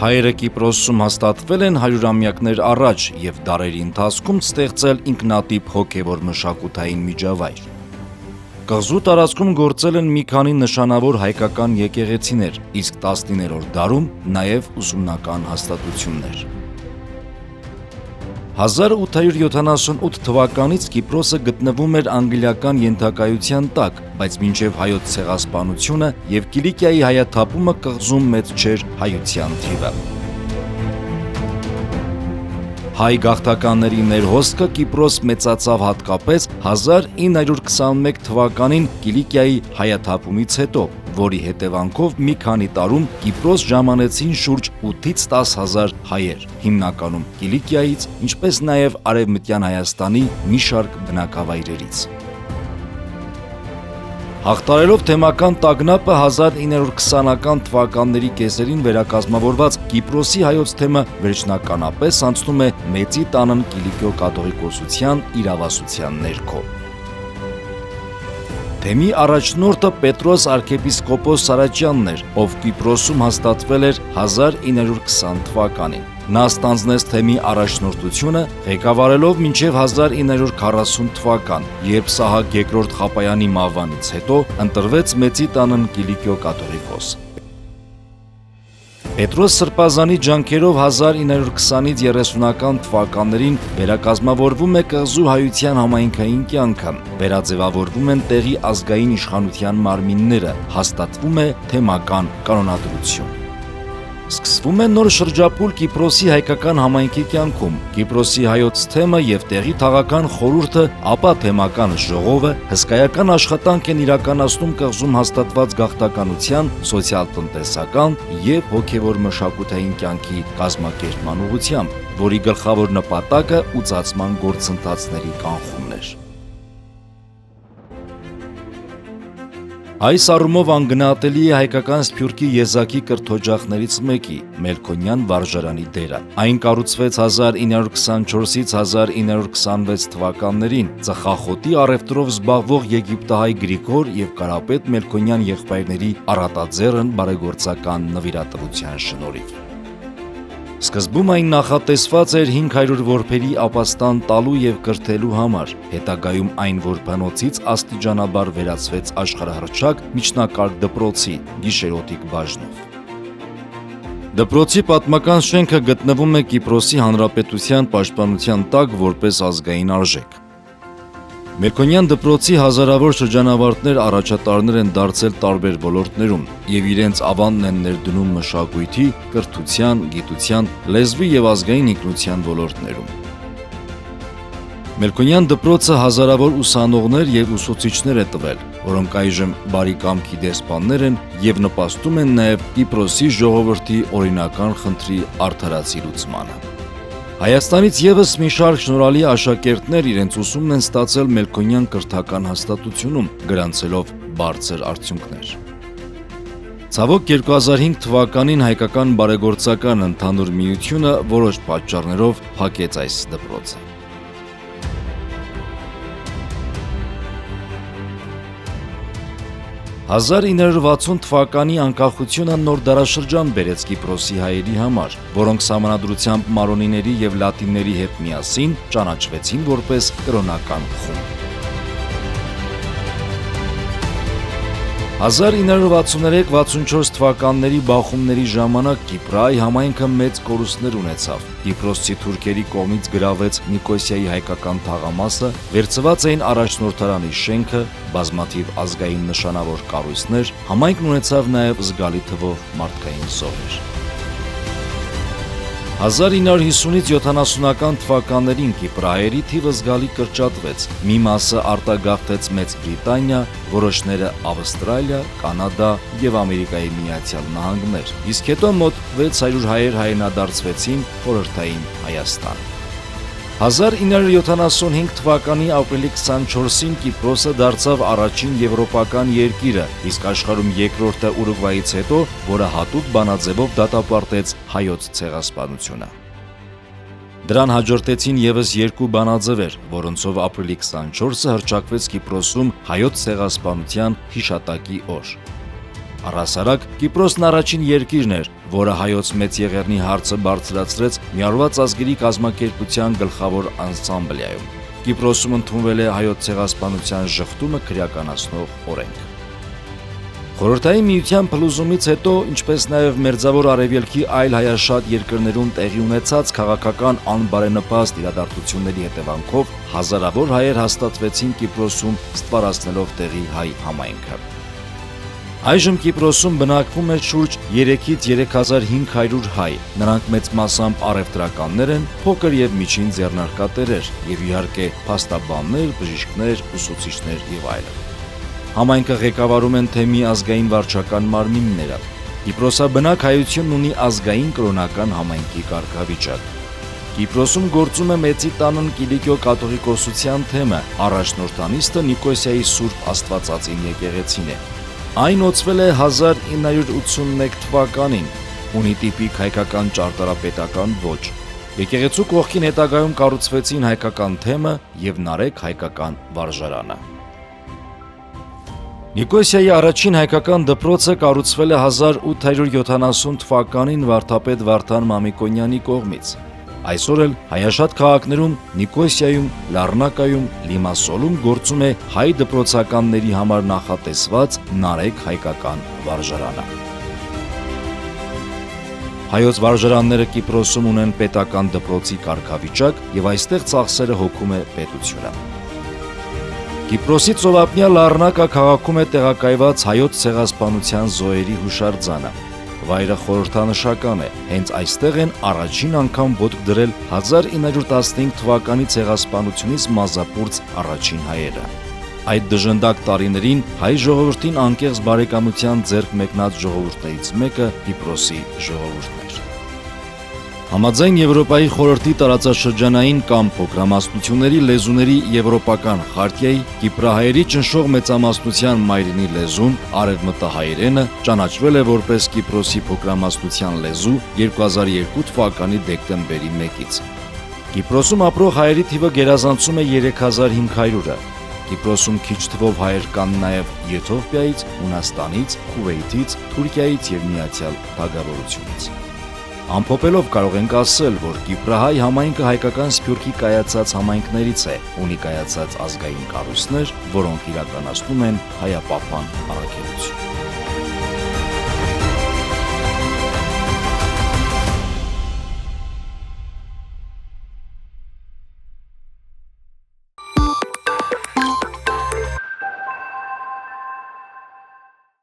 Հայերը Կիպրոսում հաստատվել են 100-ամյակներ առաջ և դարերի ընթացքում ստեղծել ինքնատիպ հոգևոր մշակութային միջավայր։ Կղզու տարածքում գործել են մի քանի նշանավոր հայկական եկեղեցիներ, իսկ 19-րդ դարում նաև ուսումնական հաստատություններ։ 1878 թվականից Կիպրոսը գտնվում էր անգլիական ենթակայության տակ, բայց մինչև հայոց ցեղասպանությունը և Կիլիկիայի հայաթափումը կղզում մեծ չէր հայության թիվը։ Հայ գաղթականների ներհոսքը Կիպրոս մեծացավ հատկապես 1921 թվականին Կիլիկիայի հայաթափումից հետո, որի հետևանքով մի քանի տարում Կիպրոս ժամանեցին շուրջ 8-ից 10 հազար հայեր, հիմնականում Կիլիկիայից, ինչպես նաև Արևմտյան Հայաստանի մի շարք բնակավայրերից։ Հաղթարելով թեմական տագնապը 1920-ական թվականների կեսերին վերակազմավորված Կիպրոսի հայոց թեմը վերջնականապես անցնում է Մեծի տանն Կիլիկիո կաթողիկոսության իրավասության ներքո։ Թեմի առաջնորդը Պետրոս արքեպիսկոպոս Սարաճյանն էր, ով Կիպրոսում հաստատվել էր 1920 թվականին։ Նա ստանձնեց թեմի առաջնորդությունը, ղեկավարելով մինչև 1940 թվական, երբ Սահակ II Խապայանի մահվանից հետո ընտրվեց Մեծի տանն Կիլիկիո կաթողիկոս։ Պետրոս Սրբազանի ջանքերով 1920-ից 30-ական թվականներին վերակազմավորվում է կղզու հայության համայնքային կյանքը, վերաձևավորվում են տեղի ազգային իշխանության մարմինները, հաստատվում է թեմական կանոնադրություն։ Սկսվում է նոր շրջապուլ Կիպրոսի հայկական համայնքի կյանքում, Կիպրոսի հայոց թեմը և տեղի թաղական խորհուրդը, ապա թեմական ժողովը հսկայական աշխատանք են իրականացնում կղզում հաստատված գաղթականության, սոցիալ-տնտեսական և հոգևոր մշակութային կյանքի կազմակերպման ուղղությամբ, որի գլխավոր նպատակը ուծացման գործընթացների կանխումն էր։ Այս առումով անգնահատելի է հայկական սփյուռքի եզակի կրթօջախներից մեկի՝ Մելքոնյան վարժարանի դերը։ Այն կառուցվեց 1924-ից 1926 թվականներին ծխախոտի առևտրով զբաղվող եգիպտահայ Գրիգոր և Կարապետ Մելքոնյան եղբայրների առատաձեռն բարեգործական նվիրատվության շնորհիվ։ Սկզբում այն նախատեսված էր 500 որբերի ապաստան տալու և կրթելու համար, հետագայում այն որբանոցից աստիճանաբար վերածվեց աշխարհահռչակ միջնակարգ դպրոցի, գիշերօթիկ բաժնով։ Դպրոցի պատմական շենքը գտնվում է Կիպրոսի Հանրապետության պաշտպանության տակ որպես ազգային արժեք։ Մելքոնյան դպրոցի հազարավոր շրջանավարտներ առաջատարներ են դարձել տարբեր ոլորտներում և իրենց ավանդն են ներդնում մշակույթի, կրթության, գիտության, լեզվի և ազգային ինքնության ոլորտներում։ Մելքոնյան դպրոցը հազարավոր ուսանողներ և ուսուցիչներ է տվել, որոնք այժմ բարի կամքի դեսպաններ են և նպաստում են նաև Կիպրոսի ժողովրդի օրինական խնդրի արդարացի լուծմանը։ Հայաստանից ևս մի շարք շնորհալի աշակերտներ իրենց ուսումն են ստացել Մելքոնյան կրթական հաստատությունում, գրանցելով բարձր արդյունքներ։ Ցավոք 2005 թվականին հայկական բարեգործական ընդհանուր միությունը որոշ պատճառներով փակեց այս դպրոցը։ 1960 թվականի անկախությունը նոր դարաշրջան բերեց Կիպրոսի հայերի համար, որոնք սահմանադրությամբ մարոնիների և լատինների հետ միասին ճանաչվեցին որպես կրոնական խումբ։ 1963-64 թվականների բախումների ժամանակ Կիպրայի համայնքը մեծ կորուստներ ունեցավ։ Կիպրոսցի թուրքերի կողմից գրավեց Նիկոսիայի հայկական թաղամասը, վերցված էին առաջնորդարանի շենքը, բազմաթիվ ազգային նշանավոր կառույցներ, համայնքն ունեցավ նաև զգալի թվով մարդկային զոհեր։ 1950-ից 70-ական թվականներին կիպրահայերի թիվը զգալի կրճատվեց, մի մասը արտագաղթեց Մեծ Բրիտանիա, որոշները Ավստրալիա, Կանադա և Ամերիկայի Միացյալ Նահանգներ, իսկ հետո մոտ 600 հայեր հայրենադարձվեցին խորհրդային Հայաստան։ 1975 թվականի ապրիլի 24-ին Կիպրոսը դարձավ առաջին եվրոպական երկիրը, իսկ աշխարհում երկրորդը Ուրուգվայից հետո, որը հատուկ բանաձևով դատապարտեց հայոց ցեղասպանությունը։ Դրան հաջորդեցին ևս երկու բանաձևեր, որոնցով ապրիլի 24-ը հռչակվեց Կիպրոսում հայոց ցեղասպանության հիշատակի օր։ Առհասարակ Կիպրոսն առաջին երկիրն էր, որը հայոց մեծ եղեռնի հարցը բարձրացրեց Միավորված ազգերի կազմակերպության գլխավոր ասամբլեայում։ Կիպրոսում ընդունվել է հայոց ցեղասպանության ժխտումը քրեականացնող օրենք։ Խորհրդային միության փլուզումից հետո, ինչպես նաև Մերձավոր Արևելքի այլ հայաշատ երկրներում տեղի ունեցած քաղաքական անբարենպաստ իրադարձությունների հետևանքով հազարավոր հայեր հաստատվեցին Կիպրոսում, ստվարացնելով տեղի հայ համայնքը։ Այժմ Կիպրոսում բնակվում է շուրջ 3-ից 3500 հայ, նրանք մեծ մասամբ առևտրականներ են, փոքր եւ միջին ձեռնարկատերեր եւ իհարկե փաստաբաններ, բժիշկներ, ուսուցիչներ եւ այլն։ Համայնքը ղեկավարում են թե մի ազգային վարչական մարմինները։ Կիպրոսաբնակ հայությունն ունի ազգային կրոնական համայնքի կարգավիճակ։ Կիպրոսում գործում է Մեծի տանն Կիլիկիո կաթողիկոսության թեմը, առաջնորդանիստը Նիկոսիայի Սուրբ Աստվածածին եկեղեցին է։ Այն ոցվել է 1981 թվականին, ունի տիպիկ հայկական ճարտարապետական ոճ։ Եկեղեցու կողքին հետագայում կառուցվեցին հայկական թեմը եւ Նարեկ հայկական վարժարանը։ Նիկոսիայի առաջին հայկական դպրոցը կառուցվել է 1870 թվականին վարդապետ Վարդան Մամիկոնյանի կողմից։ Այսօր էլ հայաշատ քաղաքներում Նիկոսիայում, Լառնակայում, Լիմասոլում գործում է հայ դպրոցականների համար նախատեսված Նարեկ հայկական վարժարանը։ Հայոց վարժարանները Կիպրոսում ունեն պետական դպրոցի կարգավիճակ եւ այստեղ ծախսերը հոգում է պետությունը։ Կիպրոսի ծովափնյա Լառնակա քաղաքում է տեղակայված հայոց ցեղասպանության զոհերի հուշարձանը։ Վայրը խորհրդանշական է, հենց այստեղ են առաջին անգամ ոտք դրել 1915 թվականի ցեղասպանությունից մազապուրծ առաջին հայերը։ Այդ դժնդակ տարիներին հայ ժողովրդին անկեղծ բարեկամության ձեռք մեկնած ժողովուրդներից մեկը Կիպրոսի ժողովուրդն էր։ Համաձայն Եվրոպայի խորհրդի տարածաշրջանային կամ փոքրամասնությունների լեզուների եվրոպական խարտիայի կիպրահայերի ճնշող մեծամասնության մայրենի լեզուն արևմտահայերենը ճանաչվել է որպես Կիպրոսի փոքրամասնության լեզու 2002 թվականի դեկտեմբերի 1-ից։ Կիպրոսում ապրող հայերի թիվը գերազանցում է 3500-ը։ Կիպրոսում քիչ թվով հայեր կան նաև Եթովպիայից, Հունաստանից, Քուվեյթից, Թուրքիայից եւ Միացյալ Թագավորությունից։ Ամփոփելով կարող ենք ասել, որ Կիպրահայ համայնքը հայկական սփյուռքի կայացած համայնքներից է, ունի կայացած ազգային կառույցներ, որոնք իրականացնում են հայապահպան առաքելություն։